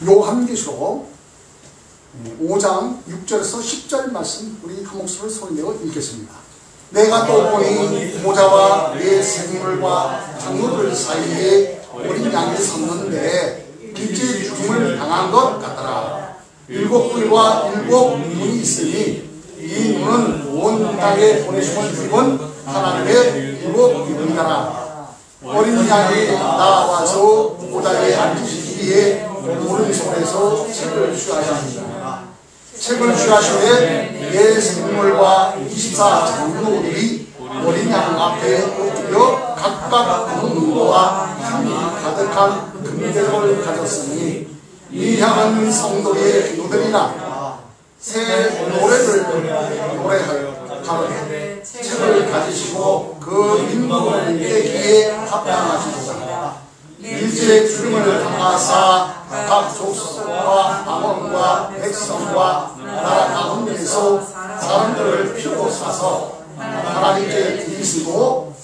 요한계시록 5장 6절에서 10절 말씀 우리 한 목소리를 소리내어 읽겠습니다. 내가 또 보니 보좌와 내 생물과 장로들 사이에 어린 양이 섰는데 일제히 죽음을 당한 것 같더라. 7뿔과 7눈이 있으니 이 눈은 온 땅에 보내심을 입은 하나님의 7눈이더라. 어린 양이 나와서 보좌에 앉으시기에 오른손에서 책을 취하십니다. 책을 취하시되 내 생물과 24 장로들이 어린 양 앞에 엎드려 각각 금고와 향이 가득한 금대접을 가졌으니 이 향은 성도의 기도들이라. 새 노래를 노래하여 가로되 책을 가지시고 그 인물을 내기에 합당하시도다. 일제의 죽음을 당하사 각 족속과 방언과 백성과 나라 가운데서 사람들을 피로 사서 하나님께 드리시고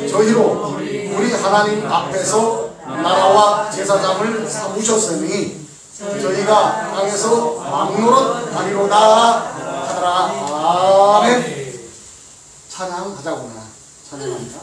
저희로 우리 하나님 앞에서 나라와 제사장을 삼으셨으니 저희가 땅에서 왕노릇 하리로다 하더라. 아멘. 찬양하자구나. 찬양합니다.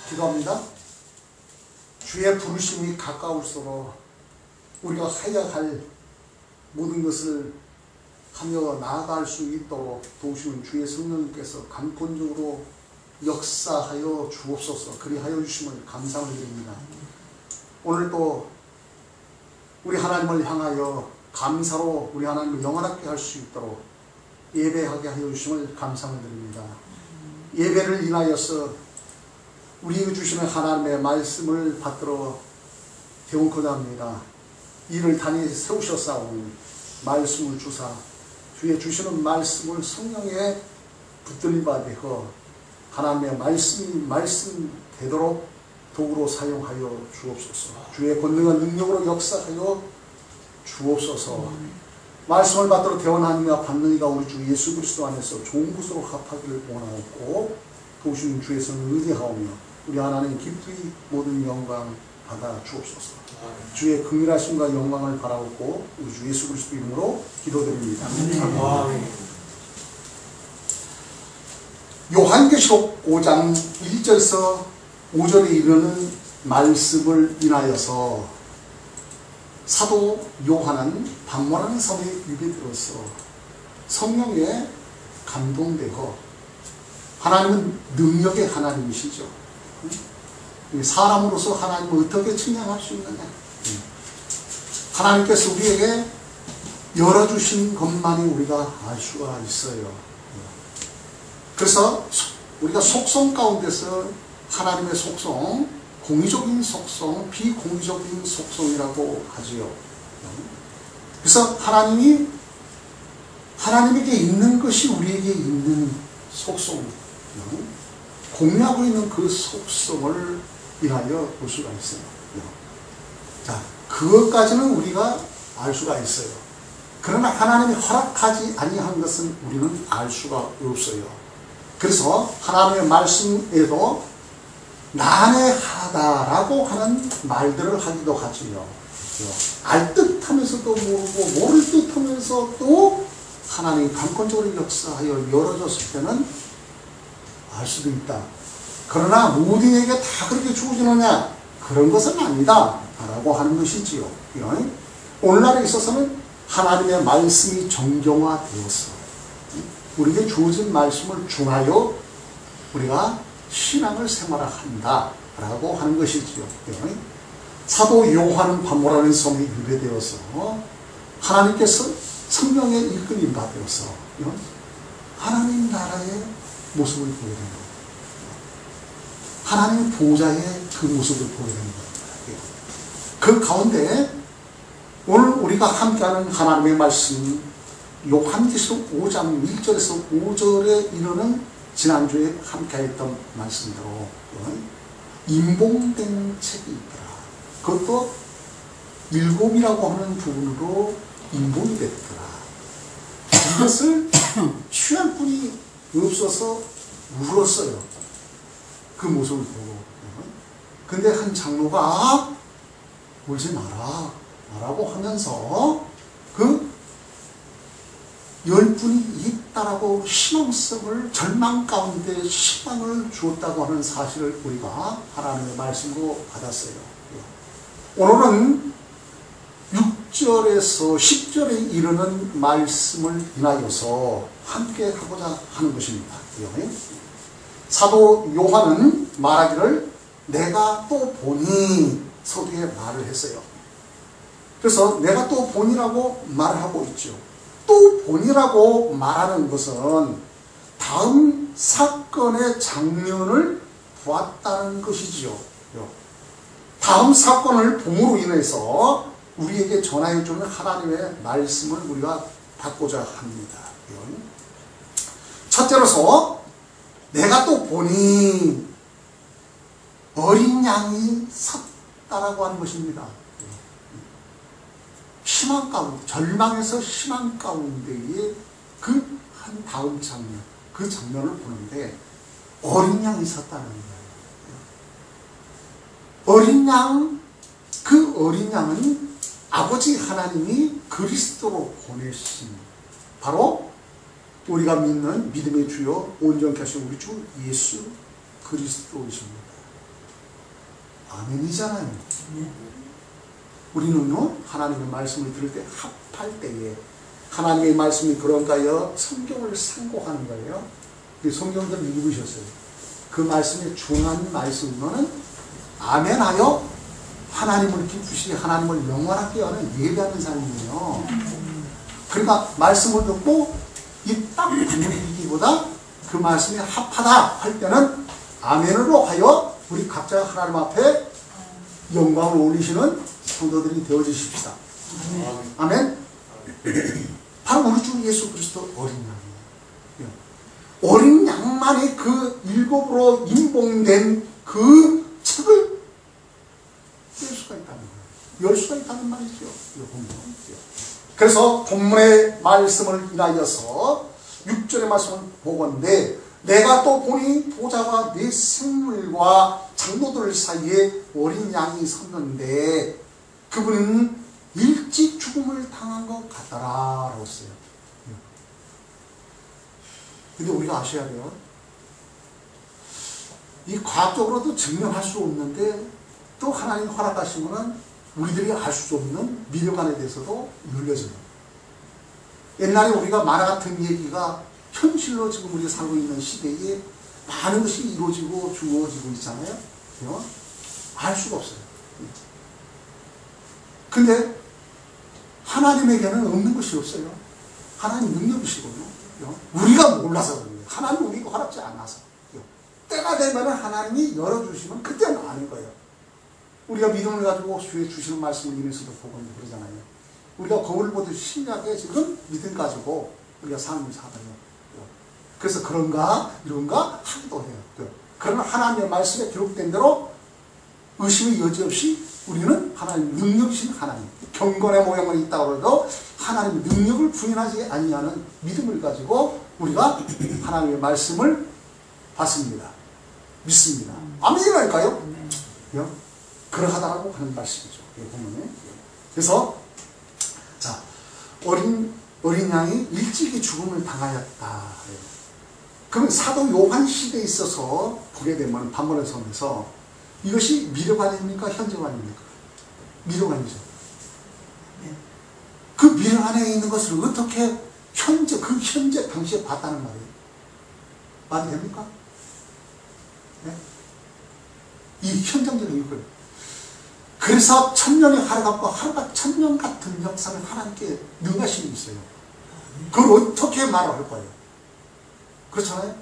기도합니다. 주의 부르심이 가까울수록 우리가 해야 할 모든 것을 하며 나아갈 수 있도록 도우시는 주의 성령님께서 강권적으로 역사하여 주옵소서. 그리하여 주심을 감사를 드립니다. 오늘 또 우리 하나님을 향하여 감사로 우리 하나님을 영원하게 할 수 있도록 예배하게 하여 주심을 감사를 드립니다. 예배를 인하여서 우리 주시는 하나님의 말씀을 받들어 배우고자 합니다. 이를 단히 세우셨사오니 말씀을 주사 주의 주시는 말씀을 성령에 붙들린 바 되어 하나님의 말씀 되도록 도구로 사용하여 주옵소서. 주의 권능한 능력으로 역사하여 주옵소서. 말씀을 받들어 대원하니가 받는 이가 우리 주 예수 그리스도 안에서 좋은 것으로 합하기를 원하옵고 도우시는 주의 성을 의지하오며 우리 하나님 깊이 모든 영광 받아 주옵소서. 주의 긍휼하심과 영광을 바라옵고 우리 주 예수 그리스도 이름으로 기도드립니다. 요한계시록 5장 1절에서 5절에 이르는 말씀을 인하여서 사도 요한은 반모라는 섬에 유배되어서 성령에 감동되어 하나님은 능력의 하나님이시죠. 사람으로서 하나님을 어떻게 측량할 수 있느냐. 하나님께서 우리에게 열어주신 것만이 우리가 알 수가 있어요. 그래서 우리가 속성 가운데서 하나님의 속성, 공의적인 속성, 비공의적인 속성이라고 하지요. 그래서 하나님에게 있는 것이 우리에게 있는 속성, 공유하고 있는 그 속성을 인하여 볼 수가 있어요. 자, 그것까지는 우리가 알 수가 있어요. 그러나 하나님이 허락하지 아니한 것은 우리는 알 수가 없어요. 그래서 하나님의 말씀에도 난해하다라고 하는 말들을 하기도 하지요. 알 듯하면서도 모르고 모를 듯하면서도 하나님이 강권적으로 역사하여 열어줬을 때는 알 수도 있다. 그러나 모든에게 다 그렇게 주어지느냐? 그런 것은 아니다 라고 하는 것이지요. 오늘날에 있어서는 하나님의 말씀이 정경화되었어. 우리에게 주어진 말씀을 준하여 우리가 신앙을 생활한다 라고 하는 것이지요. 사도 요한은 반모라는 섬에 유배되어서 하나님께서 성령의 이끌림 받아서 하나님 나라의 모습을 보게 된 겁니다. 하나님 보좌의 그 모습을 보게 된 겁니다. 그 가운데 오늘 우리가 함께하는 하나님의 말씀 요한계시록 5장 1절에서 5절에 이르는 지난주에 함께했던 말씀대로 임봉된 책이 있더라. 그것도 일곱이라고 하는 부분으로 임봉이 됐더라. 이것을 취할 분이 없어서 울었어요. 그 모습을 보고. 근데 한 장로가 울지 마라 라고 하면서 그 10분이 있다라고 희망성을 절망 가운데 희망을 주었다고 하는 사실을 우리가 하나님의 말씀으로 받았어요. 오늘은 6절에서 10절에 이르는 말씀을 인하여서 함께 하고자 하는 것입니다. 사도 요한은 말하기를 내가 또 보니 서두에 말을 했어요. 그래서 내가 또 보니라고 말하고 있죠. 또 보니라고 말하는 것은 다음 사건의 장면을 보았다는 것이지요. 다음 사건을 봄으로 인해서 우리에게 전하여주는 하나님의 말씀을 우리가 받고자 합니다. 첫째로서 내가 또 보니 어린 양이 섰다라고 하는 것입니다. 희망 가운데, 절망에서 희망 가운데의 그 한 다음 장면, 그 장면을 보는데 어린 양이 섰다는 거예요. 어린 양, 그 어린 양은 아버지 하나님이 그리스도로 보내신 바로 우리가 믿는 믿음의 주요 온전케 하신 우리 주 예수 그리스도이십니다. 아멘이잖아요. 우리는요, 하나님의 말씀을 들을 때 합할 때에 하나님의 말씀이 그런가 하여 성경을 상고하는 거예요. 성경들 읽으셨어요. 그 말씀에 중요한 말씀은 아멘하여 하나님을 기쁘시게 하나님을 영원하게 하는 예배하는 사람이에요. 그러니까 말씀을 듣고 이 딱 분위기보다 그 말씀이 합하다 할 때는 아멘으로 하여 우리 각자 하나님 앞에 영광을 올리시는 성도들이 되어주십시다. 아멘. 바로 우리 주 예수 그리스도 어린 양이에요. 어린 양만이 그 일곱으로 임봉된 그 책을 열 수가 있다는 거예요. 열 수가 있다는 말이죠. 그래서 본문의 말씀을 인하여서 6절의 말씀을 보건대 내가 또 보니 보좌와 네 생물과 장로들 사이에 어린 양이 섰는데 그분은 일찍 죽음을 당한 것 같더라라고 했어요. 근데 우리가 아셔야 돼요. 이 과학적으로도 증명할 수 없는데 또 하나님 허락하시면은 우리들이 알 수 없는 미래관에 대해서도 열려져요. 옛날에 우리가 만화 같은 얘기가 현실로 지금 우리가 살고 있는 시대에 많은 것이 이루어지고 주어지고 있잖아요. 알 수가 없어요. 근데 하나님에게는 없는 것이 없어요. 하나님 능력이시거든요. 우리가 몰라서 그래요. 하나님 우리가 허락지 않아서. 때가 되면 하나님이 열어주시면 그때는 아는 거예요. 우리가 믿음을 가지고 주의 주시는 말씀을 인해서도 보고 그러잖아요. 우리가 거울 보듯이 신약에 지금 믿음 가지고 우리가 삶을 살아요. 그래서 그런가 이런가 하기도 해요. 그러나 하나님의 말씀에 기록된 대로 의심의 여지 없이 우리는 하나님 능력이신 하나님, 경건의 모양은 있다고 해도 하나님의 능력을 부인하지 아니하는 믿음을 가지고 우리가 하나님의 말씀을 받습니다. 믿습니다. 아멘이랄까요? 그러하다라고 하는 말씀이죠. 보면. 그래서 자, 어린 양이 일찍이 죽음을 당하였다. 그러면 사도 요한 시대에 있어서 보게 되면 반문의 섬에서 이것이 미래관입니까? 현재관입니까? 미래관이죠. 그 미래관에 있는 것을 어떻게 그 현재 당시에 봤다는 말이에요. 말이 됩니까? 네? 이 현장적인 이걸. 그래서 천년이 하루 같고 하루가 천년 같은 역사를 하나님께 능하심이 있어요. 그걸 어떻게 말할 거예요? 그렇잖아요?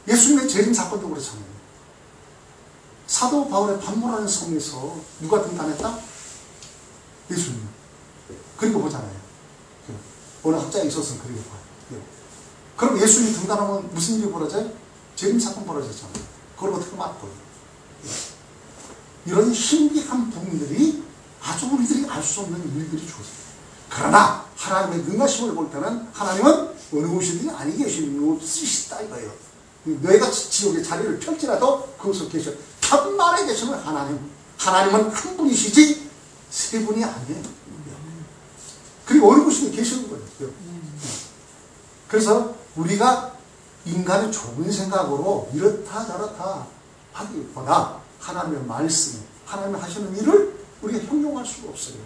예수님의 재림 사건도 그렇잖아요. 사도 바울의 반모라는 성에서 누가 등단했다? 예수님. 그리고 보잖아요. 어느 학자에 있어서는 그렇게 봐요. 그럼 예수님이 등단하면 무슨 일이 벌어져요? 재림 사건 벌어졌잖아요. 그걸 어떻게 막고요? 이런 신비한 부분들이 아주 우리들이 알 수 없는 일들이 주어져요. 그러나 하나님의 능하심을 볼 때는 하나님은 어느 곳이든지 아니 계시는 없으시다 이거예요. 너희가 지옥의 자리를 펼지라도 그곳에 계셔. 천만에 계시는 하나님은 한 분이시지 세 분이 아니에요. 그리고 어느 곳이든 계시는 거예요. 그래서 우리가 인간의 좁은 생각으로 이렇다 저렇다 하기보다 하나님의 말씀, 하나님이 하시는 일을 우리가 형용할 수가 없어요.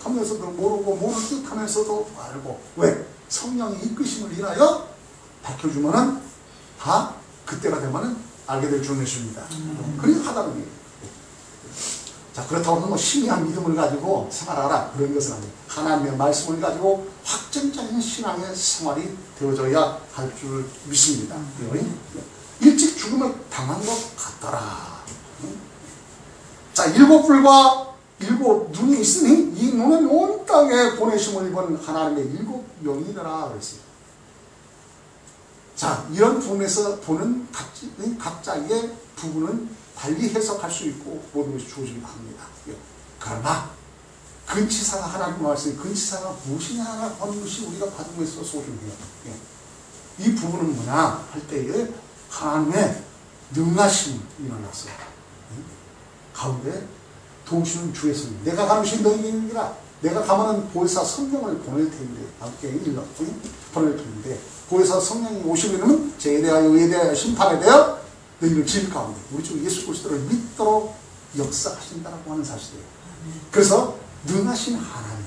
하면서도 모르고 모를 듯 하면서도 알고. 왜? 성령이 이끄심을 인하여 밝혀주면은 다 그때가 되면은 알게 될 줄 믿습니다. 그렇게 하다는 얘기예요. 자, 그렇다고 하면 뭐 신비한 믿음을 가지고 생활하라 그런 것은 아니에요. 하나님의 말씀을 가지고 확정적인 신앙의 생활이 되어져야 할 줄 믿습니다. 일찍 죽음을 당한 것 같더라. 자, 일곱 불과 일곱 눈이 있으니 이 눈은 온 땅에 보내심을 입은 하나님의 일곱 영이더라 그랬어요. 자, 이런 부분에서 보는 각자의 부분은 달리 해석할 수 있고 모든 것이 주어지기도 합니다. 그러나 근치사가 하나님 말씀이 근치사가 무엇이냐 하는 것이 우리가 받은 것에서 소중해요. 이 부분은 뭐냐 할 때에 하나님의 능하심이 일어났어요. 가운데 도우시는 주의 성령, 내가 가르친 너희의 일이라. 내가 가면은 보혜사 성령을 보낼 텐데, 함께 일러 보낼 텐데, 보혜사 성령이 오시면은 죄에 대하여 의에 대하여 심판에 대하여 너희를 질 가운데 우리 주 예수 그리스도를 믿도록 역사하신다라고 하는 사실이에요. 그래서 능하신 하나님,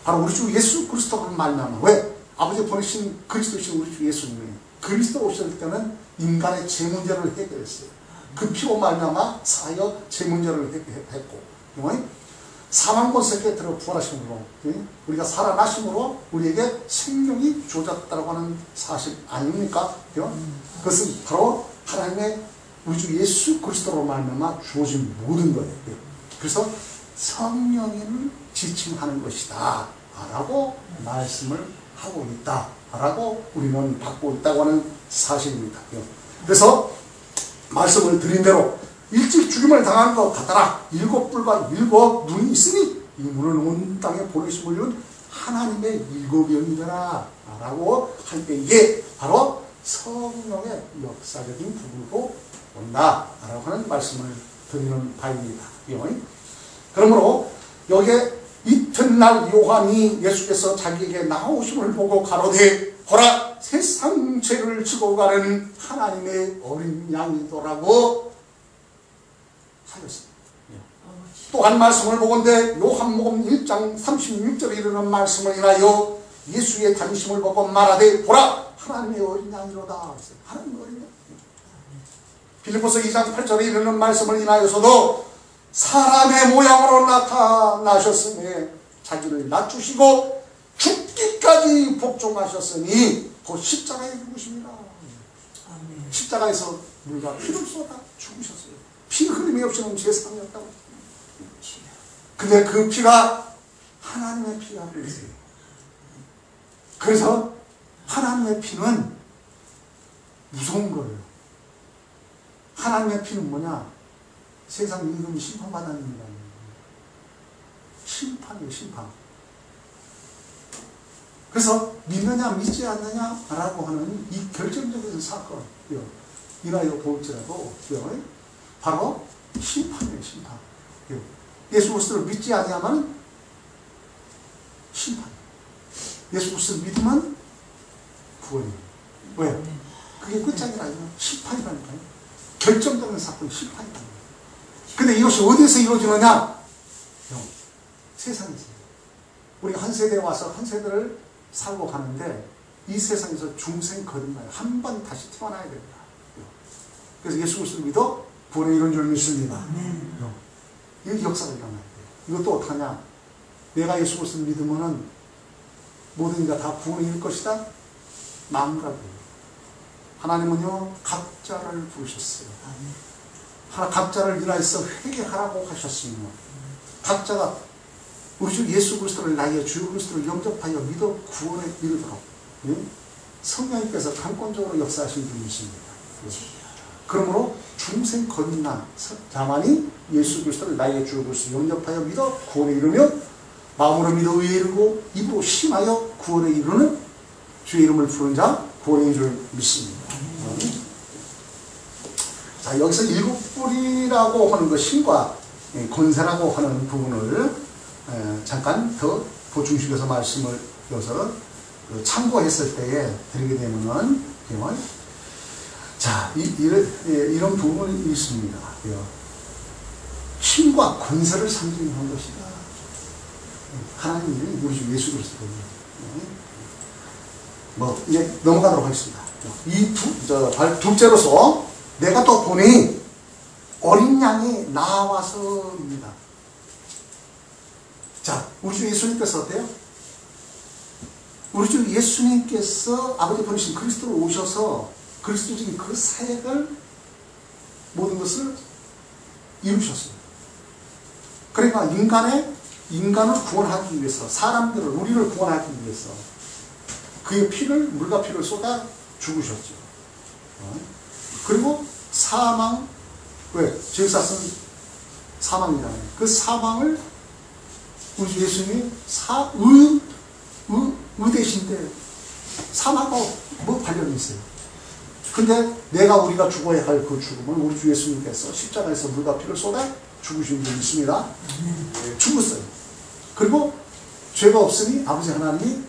바로 우리 주 예수 그리스도가 말미암아. 왜? 아버지 보내신 그리스도신 우리 주 예수님이 그리스도 오실 때는 인간의 죄 문제를 해결했어요. 그 피로 말미암아 사하여 죄 문제를 해결했고, 사망 권세에 들어 부활하심으로 우리가 살아나심으로 우리에게 생명이 주어졌다고 하는 사실 아닙니까? 그것은 바로 하나님의 우리 주 예수 그리스도로 말미암아 주어진 모든 거예요. 그래서 성령을 지칭하는 것이다 라고 말씀을 하고 있다 라고 우리는 받고 있다고 하는 사실입니다. 그래서 말씀을 드린 대로 일찍 죽임을 당한 것 같더라. 일곱 불과 일곱 눈이 있으니 이 문을 온 땅에 보내심을 이룬 하나님의 일곱 영이더라 라고 할 때 이게 바로 성령의 역사적인 부분으로 온다 라고 하는 말씀을 드리는 바입니다. 그러므로 여기에 이튿날 요한이 예수께서 자기에게 나오심을 보고 가로되 보라 세상 죄를 지고 가는 하나님의 어린 양이더라고 하였습니다. 또 한 말씀을 보건대 요한복음 1장 36절에 이르는 말씀을 인하여 예수의 다니심을 보고 말하되 보라 하나님의 어린 양이로다. 하나님의 어린 양. 빌립보서 2장 8절에 이르는 말씀을 인하여서도 사람의 모양으로 나타나셨으니 자기를 낮추시고 죽기까지 복종하셨으니 곧 십자가에 죽으십니다. 십자가에서 물과 피를 쏟아 죽으셨어요. 피 흐름이 없이는 세상이었다고. 근데 그 피가 하나님의 피가 되세요. 그래서 하나님의 피는 무서운 거예요. 하나님의 피는 뭐냐? 세상 임금이 심판받는 일이라는 거예요. 심판이에요, 심판. 그래서 믿느냐 믿지 않느냐라고 하는 이 결정적인 사건을 인하여 볼지라도 바로 심판이에요, 심판. 예수 그리스도를 믿지 않으면 심판. 예수 그리스도를 믿으면 구원이에요. 왜? 그게 끝이 아니라 심판이라니까요. 결정적인 사건이 심판이라는 거예요. 근데 이것이 어디에서 이루어지느냐? 세상에서. 우리가 한 세대에 와서 한 세대를 살고 가는데 이 세상에서 중생 거듭나요. 한 번 다시 태어나야 됩니다. 그래서 예수 그리스도를 믿어 구원에 이룬 줄 믿습니다. 이 역사가 일어나야 돼요. 이것도 어떡하냐? 내가 예수 그리스도를 믿으면은 모든 이가 다 구원에 이룰 것이다? 마음가짐. 하나님은요 각자를 부르셨어요. 각자를 인하여서 회개하라고 하셨습니다. 각자가 우리 주 예수 그리스도를 나의 주 그리스도를 영접하여 믿어 구원에 이르도록 성령님께서 강권적으로 역사하신 줄 믿습니다. 그러므로 중생 거듭난 자만이 예수 그리스도를 나의 주 그리스도 영접하여 믿어 구원에 이르며 마음으로 믿어 의에 이르고 입으로 심하여 구원에 이르는 주의 이름을 부른 자 구원인 줄 믿습니다. 자, 여기서 일곱 뿌리라고 하는 것과 권세라고 하는 부분을 잠깐 더 보충시켜서 말씀을 여기서 참고했을 때에 드리게 되면은 자, 이런 부분이 있습니다. 힘과 권세를 상징하는 것이다. 하나님이 우리 주 예수 그리스도. 이제 넘어가도록 하겠습니다. 둘째로서 내가 또 보니 어린 양이 나와서입니다. 자, 우리 주 예수님께서 어때요? 우리 주 예수님께서 아버지 보내신 그리스도로 오셔서 그리스도적인 그 사역을 모든 것을 이루셨어요. 그러니까 인간을 구원하기 위해서 사람들을 우리를 구원하기 위해서 그의 피를 물과 피를 쏟아 죽으셨죠. 그리고 사망 왜? 죄사는 사망이잖아요. 그 사망을 우리 예수님이 의대신데 사망하고 뭐 관련이 있어요. 근데 우리가 죽어야 할 그 죽음은 우리 주 예수님께서 십자가에서 물과 피를 쏟아 죽으신 줄 믿습니다. 죽었어요. 그리고 죄가 없으니 아버지 하나님이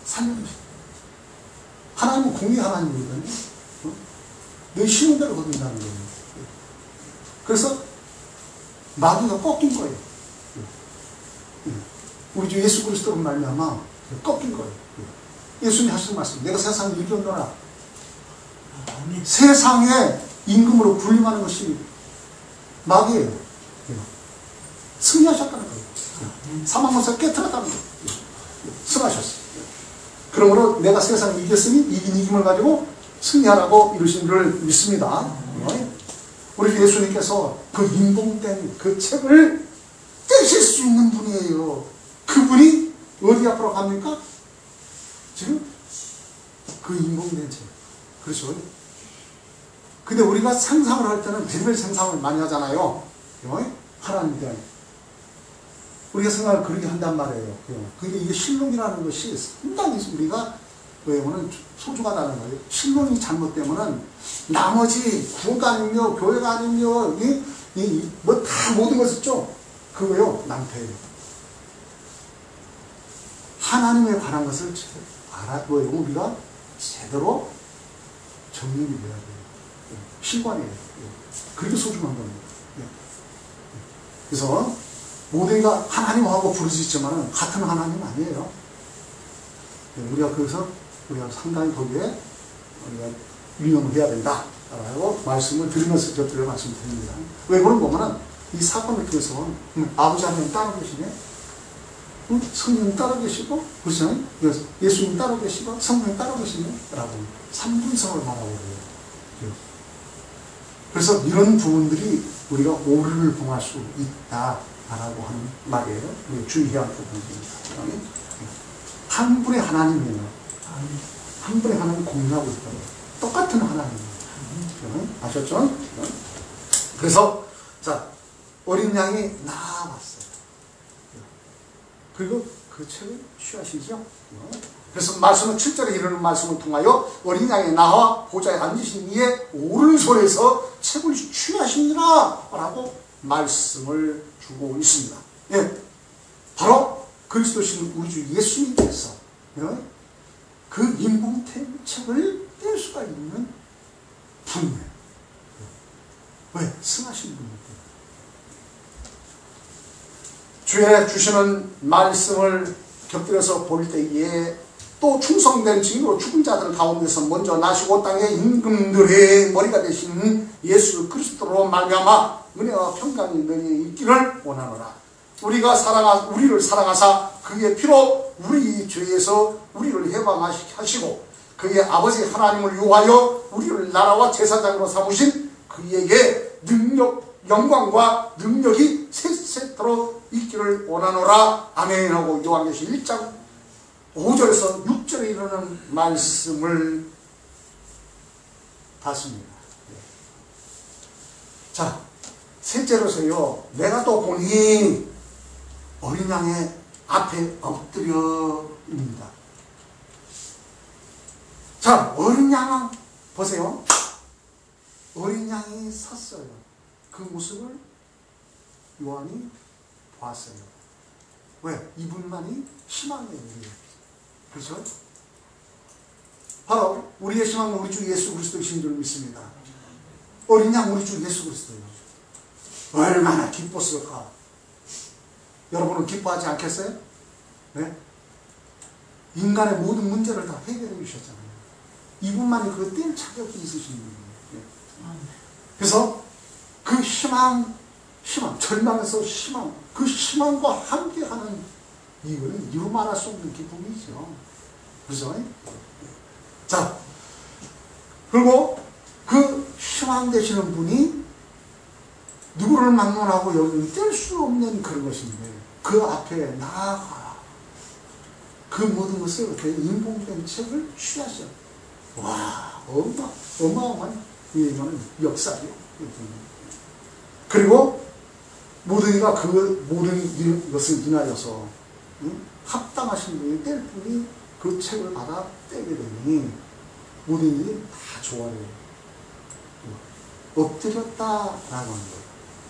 살려주셨어요. 하나님은 공의 하나님이거든요. 내 쉬운 대로 거둔다는 거예요. 그래서 마귀가 꺾인 거예요. 우리 주 예수 그리스도로 말미암아 꺾인 거예요. 예수님이 하신 말씀, 내가 세상을 이겼노라. 세상의 임금으로 군림하는 것이 마귀예요. 승리하셨다는 거예요. 사망문서 깨트렸다는 거예요. 승하셨어요. 그러므로 내가 세상을 이겼으니 이긴 이김을 가지고 승리하라고 이루신 줄 믿습니다. 우리 예수님께서 그 인봉된 그 책을 떼실 수 있는 분이에요. 그분이 어디 앞으로 갑니까? 지금 그 인봉된 책. 그렇죠? 근데 우리가 상상을 할 때는 별별 상상을 많이 하잖아요. 하나님에 대한. 우리가 생각을 그렇게 한단 말이에요. 근데 이게 신론이라는 것이 상당히 우리가 왜냐면 소중하다는 거예요. 신론이 잘못되면은 나머지 구호가 아니며 교회가 아니며 뭐 다 모든 것을 있죠. 그거요, 낭패예요. 하나님에 관한 것을 알아둬야 우리가 제대로 정립이 돼야 돼요. 실관이에요. 그렇게 소중한 겁니다. 그래서 모두가 하나님하고 부르짖지만 같은 하나님 아니에요. 우리가 그래서 우리가 상당히 거기에 우리가 유념을 해야 된다라고 말씀을 드리면서 곁들여 말씀드립니다. 왜 그런 거면은 이 사건을 통해서 아버지 하나님 따로 계시네, 성령 따로 계시고, 그렇죠? 예수님 따로 계시고, 성령 따로 계시네 라고 삼분성을 말하고 그래요. 그래서 이런 부분들이 우리가 오류를 범할 수 있다라고 하는 말이에요. 주의해야 할 부분입니다. 한 분의 하나님이에요. 한 분의 하나님 공유하고 있다고. 똑같은 하나님이에요. 아셨죠? 그래서 자, 어린 양이 나왔어요. 그리고 그 책을 취하시죠. 그래서 말씀은 7절에 이르는 말씀을 통하여 어린 양이 나와 보좌에 앉으신 이의 오른손에서 책을 취하시니라 라고 말씀을 주고 있습니다. 예, 바로 그리스도신 우리 주 예수님께서 그 임봉책을 뗄 수가 있는 분이에요. 왜? 승하신 분이에요. 주의 주시는 말씀을 곁들여서 볼 때에 또 충성된 증인으로 죽은 자들 가운데서 먼저 나시고 땅의 임금들의 머리가 되신 예수 그리스도로 말미암아 은혜와 평강이 너희에 있기를 원하노라. 우리를 사랑하사 그의 피로 우리 죄에서 우리를 해방하시고 그의 아버지 하나님을 위하여 우리를 나라와 제사장으로 삼으신 그에게 영광과 능력이 세세토록 있기를 원하노라. 아멘 하고 요한계시록 1장 5절에서 6절에 이르는 말씀을 봤습니다. 자, 셋째로서요, 내가 또 보니 어린 양의 앞에 엎드려입니다. 자, 어린 양 보세요. 어린 양이 섰어요. 그 모습을 요한이 봤어요. 왜? 이분만이 희망이에요. 그렇죠? 바로 우리의 희망은 우리 주 예수 그리스도이신 줄 믿습니다. 어린 양 우리 주 예수 그리스도요. 얼마나 기뻤을까? 여러분은 기뻐하지 않겠어요? 네? 인간의 모든 문제를 다 해결해 주셨잖아요. 이분만이 그 뗄 자격이 있으신 분이에요. 그래서 그 희망, 절망에서 희망, 그 희망과 함께하는 이거는 이루 말할 수 없는 기쁨이죠. 그렇죠? 자, 그리고 그 희망 되시는 분이 누구를 막론하고 여기는 뗄 수 없는 그런 것인데 그 앞에 나아가 그 모든 것을 이렇게 인봉된 책을 취하셔. 와, 어마어마한 이거는 역사죠. 그리고 모든 이가 그 모든 것을 인하여서 합당하신 분이 뗄 분이 그 책을 받아 떼게 되니 모든 일이 다 좋아요. 엎드렸다라고 하는 거예요.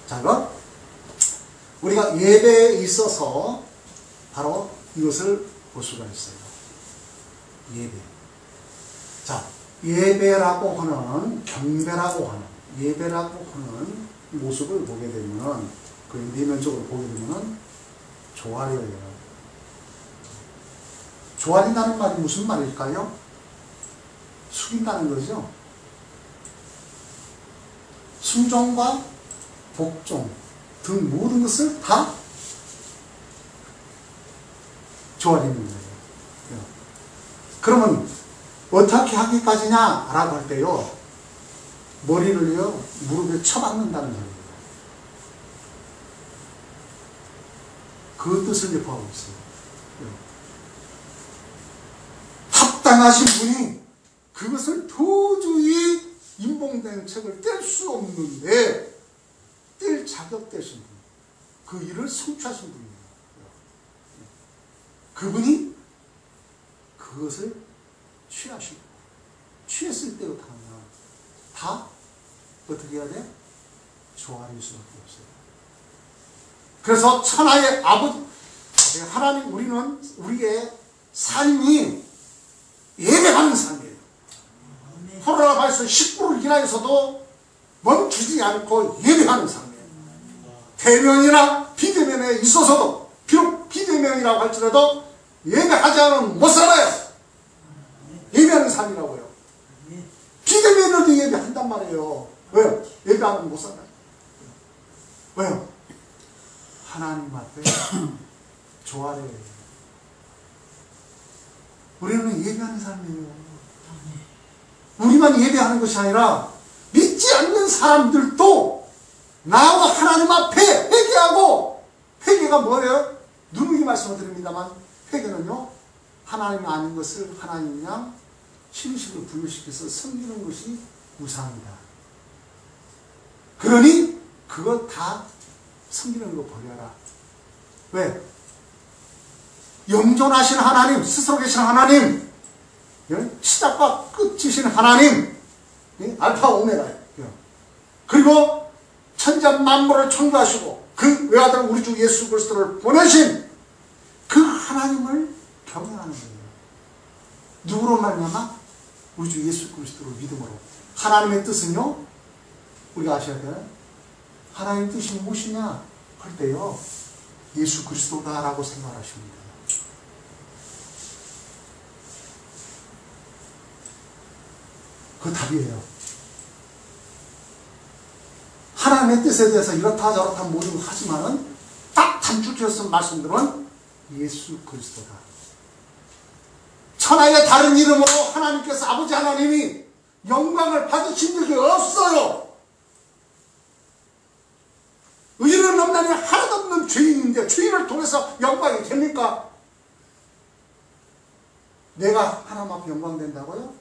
자, 그럼 우리가 예배에 있어서 바로 이것을 볼 수가 있어요. 예배. 자, 예배라고 하는, 경배라고 하는, 예배라고 하는 모습을 보게 되면, 그 내면적으로 보게 되면, 조아려요. 조아린다는 말이 무슨 말일까요? 숙인다는 거죠. 순종과 복종 등 모든 것을 다 조아리는 거예요. 그러면 어떻게 하기까지냐라고 할 때요, 머리를요 무릎에 쳐박는다는 거예요. 그 뜻을 예포하고 있어요. 합당하신 분이 그것을 도저히 인봉된 책을 뗄 수 없는데 뗄 자격 되신 분, 그 일을 성취하신 분이에요. 그분이 그것을 취하시고, 취했을 때부터 다 어떻게 해야 돼? 조아릴 수밖에 없어요. 그래서 천하의 아버지 하나님, 우리의 삶이 예배하는 삶이에요. 코로나 바이러스 19를 인하여서도 멈추지 않고 예배하는 삶이에요. 대면이나 비대면에 있어서도, 비록 비대면이라고 할지라도 예배하지 않으면 못 살아요. 예배하는 삶이라고요. 비대면으로도 예배한단 말이에요. 왜요? 예배 안 하면 못 살아요. 왜요? 하나님 앞에 조아려야 해요. 우리는 예배하는 삶이에요. 우리만 예배하는 것이 아니라 믿지 않는 사람들도 나와 하나님 앞에 회개하고, 회개가 뭐예요? 누누이 말씀을 드립니다만, 회개는요, 하나님이 아닌 것을 하나님 그냥 신식으로 분류시켜서 섬기는 것이 우상이다. 그러니 그거 다 섬기는 거 버려라. 왜? 영존하신 하나님, 스스로 계신 하나님, 시작과 끝이신 하나님, 알파 오메가예요. 그리고 천지 만물을 창조하시고 그 외아들 우리 주 예수 그리스도를 보내신 그 하나님을 경외하는 거예요. 누구로 말미암아? 우리 주 예수 그리스도를 믿음으로. 하나님의 뜻은요, 우리가 아셔야 돼요. 하나님의 뜻이 무엇이냐 할 때요, 예수 그리스도다라고 생각하십니다. 그 답이에요. 하나님의 뜻에 대해서 이렇다 저렇다 모든 거 하지만은 딱 단축해서 말씀드린 예수 그리스도다. 천하의 다른 이름으로 하나님께서, 아버지 하나님이 영광을 받으신 적이 없어요. 의인은 없나니 하나도 없는 죄인인데 죄인을 통해서 영광이 됩니까? 내가 하나님 앞에 영광 된다고요?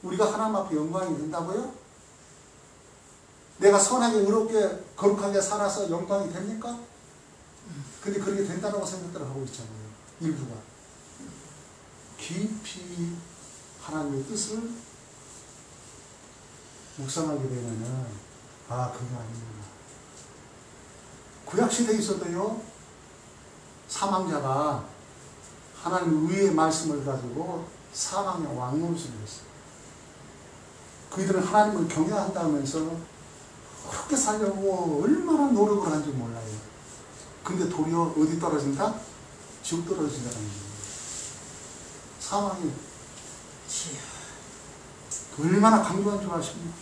우리가 하나님 앞에 영광이 된다고요? 내가 선하게 의롭게 거룩하게 살아서 영광이 됩니까? 근데 그렇게 된다고 생각들을 하고 있잖아요. 일부가. 깊이 하나님의 뜻을 묵상하게 되면은, 아, 그게 아니구나. 구약시대에 있어도요, 사망자가 하나님 의의 말씀을 가지고 사망의 왕노릇을 했어요. 그들은 하나님을 경외한다면서 그렇게 살려고 얼마나 노력을 한지 몰라요. 근데 도리어 어디 떨어진다? 지옥 떨어진다는 거예요. 사망이 얼마나 강조한 줄 아십니까?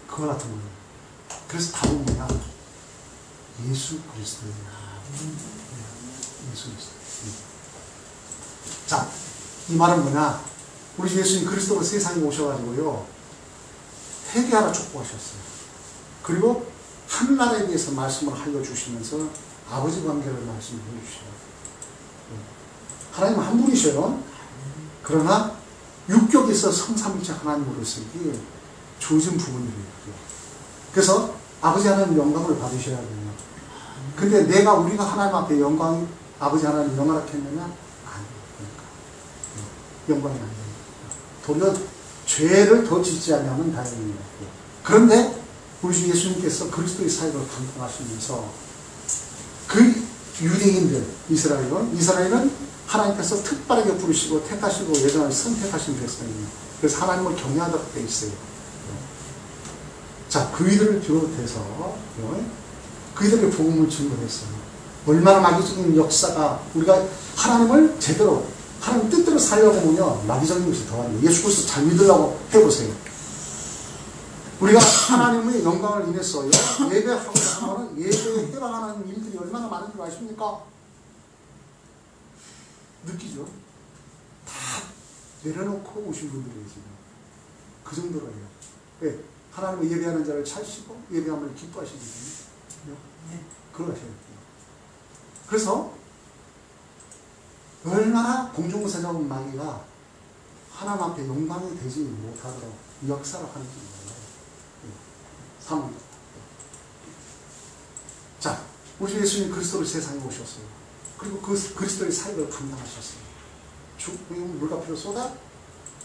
그거 같은 거예요. 그래서 답은 뭐냐? 예수 그리스도예요. 예수 그리스도. 자, 이 말은 뭐냐? 우리 예수님 그리스도가 세상에 오셔가지고요, 회개하라 촉구하셨어요. 그리고 한나라에 대해서 말씀을 알려주시면서 아버지 관계를 말씀을 해주셔요. 하나님은 한 분이셔요. 그러나 육격에서 성삼위체 하나님으로서 이게 주어진 부분들이에요. 그래서 아버지 하나님 영광을 받으셔야 돼요. 근데 우리가 하나님 앞에 아버지 하나님 영광을 했느냐? 아니에요. 영광이 안 돼요. 도리어 죄를 더 짓지 않으면 다행입니다. 그런데 우리 주 예수님께서 그리스도의 사역을 감당하시면서 그 유대인들, 이스라엘은 하나님께서 특별하게 부르시고 택하시고 예전에 선택하신 백성이에요. 그래서 하나님을 경외하도록 되어 있어요. 자, 그이들을 비롯해서 그이들의 복음을 증거했어요. 얼마나 마귀적인 역사가, 우리가 하나님을 제대로 하나님 뜻대로 살려고 하면요, 마귀적인 것이 더하는 예수 그리스도 잘 믿으려고 해보세요. 우리가 하나님의 영광을 인해서 예배하고 하면 예배에 해방하는 일들이 얼마나 많은 줄 아십니까? 느끼죠? 다 내려놓고 오신 분들이에요, 지금. 그 정도로 해요. 왜? 하나님을 예배하는 자를 찾으시고 예배함을 기뻐하시기 때문에 그러셔야 돼요. 그래서 얼마나 공중세자분 마귀가 하나님 앞에 영광이 되지 못하도록 역사를 하는지 몰라요. 사망. 자, 우리 예수님 그리스도를 세상에 오셨어요. 그리고 그 그리스도의 사역을 감당하셨어요. 물가피로 쏟아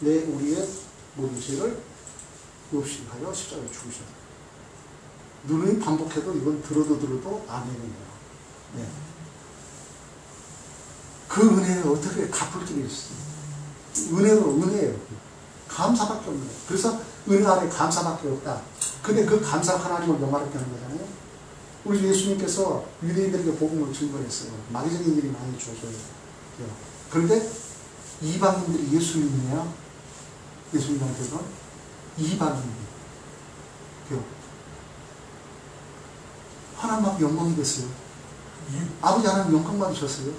우리의 모든 죄를 없이 하여 십자가에 죽으셨어요. 누누이 반복해도 이건 들어도 아멘이에요. 네. 그 은혜를 어떻게 갚을 길이 있어요? 은혜예요. 감사밖에 없는 거예요. 그래서 은혜 아래 감사밖에 없다. 근데 그 감사 하나님을 영화롭게 하는 거잖아요. 우리 예수님께서 유대인들에게 복음을 증거했어요. 마귀적인 일이 많이 주어져요. 그런데 이방인들이 예수 믿느냐? 예수님한테는 이방인들. 하나님 앞에 영광이 됐어요. 아버지 하나님 영광 받으셨어요.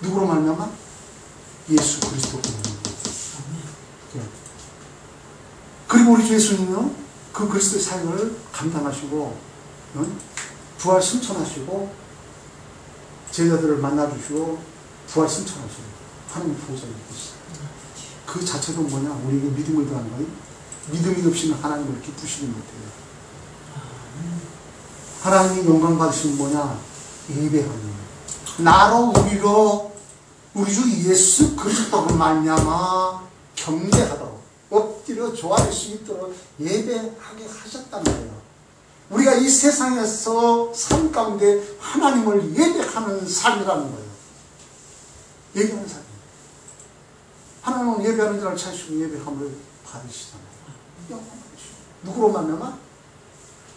누구로 말미암아? 예수 그리스도 때문에. 그리고 우리 주 예수님은 그 그리스도의 사역을 감당하시고 부활 승천하시고 제자들을 만나주시고 부활 승천하시고 하나님 보호자가 있어요. 그 자체도 뭐냐? 우리에게 믿음을 더한 거예요. 믿음이 없이는 하나님을 기쁘시지 못해요. 하나님이 영광 받으시는 뭐냐? 예배하는 거예요. 나로 우리로 우리 주 예수 그리스도로 말미암아 경배하도록 엎드려 좋아할 수 있도록 예배하게 하셨다는 거예요. 우리가 이 세상에서 삶 가운데 하나님을 예배하는 삶이라는 거예요. 예배하는 삶. 하나님은 예배하는 자를 찾으시고 예배함을 받으시잖아요. 영광 받으시고. 누구로 말미암아?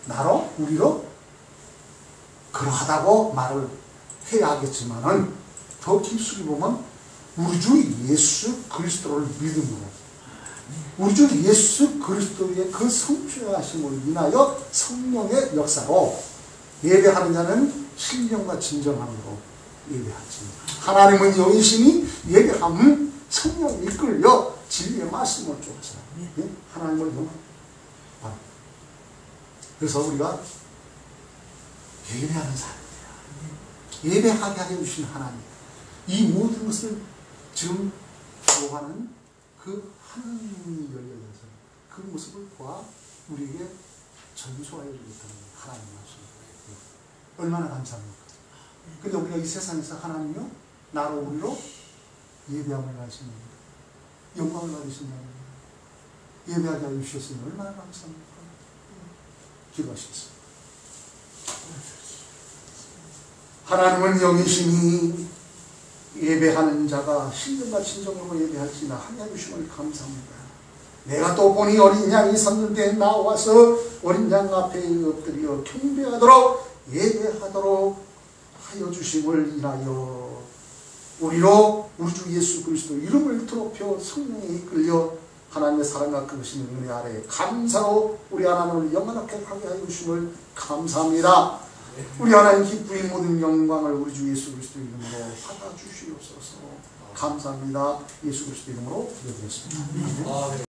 나로 우리로 그러하다고 말을 해야 하겠지만은 더 깊숙이 보면 우리 주 예수 그리스도를 믿음으로 우리 주 예수 그리스도의 그 성취하심을 인하여 성령의 역사로 예배하는 자는 신령과 진정함으로 예배하지. 하나님은 영이시니 예배함은 성령이 이끌려 진리의 말씀을 쫓아 하나님을 영광. 그래서 우리가 예배하는 사람이에요. 예배하게 하게 해주신 하나님. 이 모든 것을 지금 요하는 그 하나님이 열려서 그 모습을 보아 우리에게 전수하여 주겠다는 하나님 말씀이에요. 얼마나 감사합니까? 근데 우리가 이 세상에서 하나님이요 나로 우리로 예배함을 하시는 영광을 받으신다는 거예요. 예배하게 해주셨으니 얼마나 감사합니까? 기도하시겠습니다. 하나님은 영이시니 예배하는 자가 신령과 진정으로 예배할지나 하나님 주심을 감사합니다. 내가 또 보니 어린 양이 섰는 데 나와서 어린 양 앞에 엎드려 경배하도록 예배하도록 하여 주심을 인하여 우리로 우리 주 예수 그리스도 이름을 드높여 성령에 이끌려 하나님의 사랑과 그으시는 은혜 아래 감사로 우리 하나님을 영원하게 하게 하여 주심을 감사합니다. 우리 하나님 기쁘이 모든 영광을 우리 주 예수 그리스도 이름으로 받아주시옵소서. 감사합니다. 예수 그리스도 이름으로 기도드렸습니다.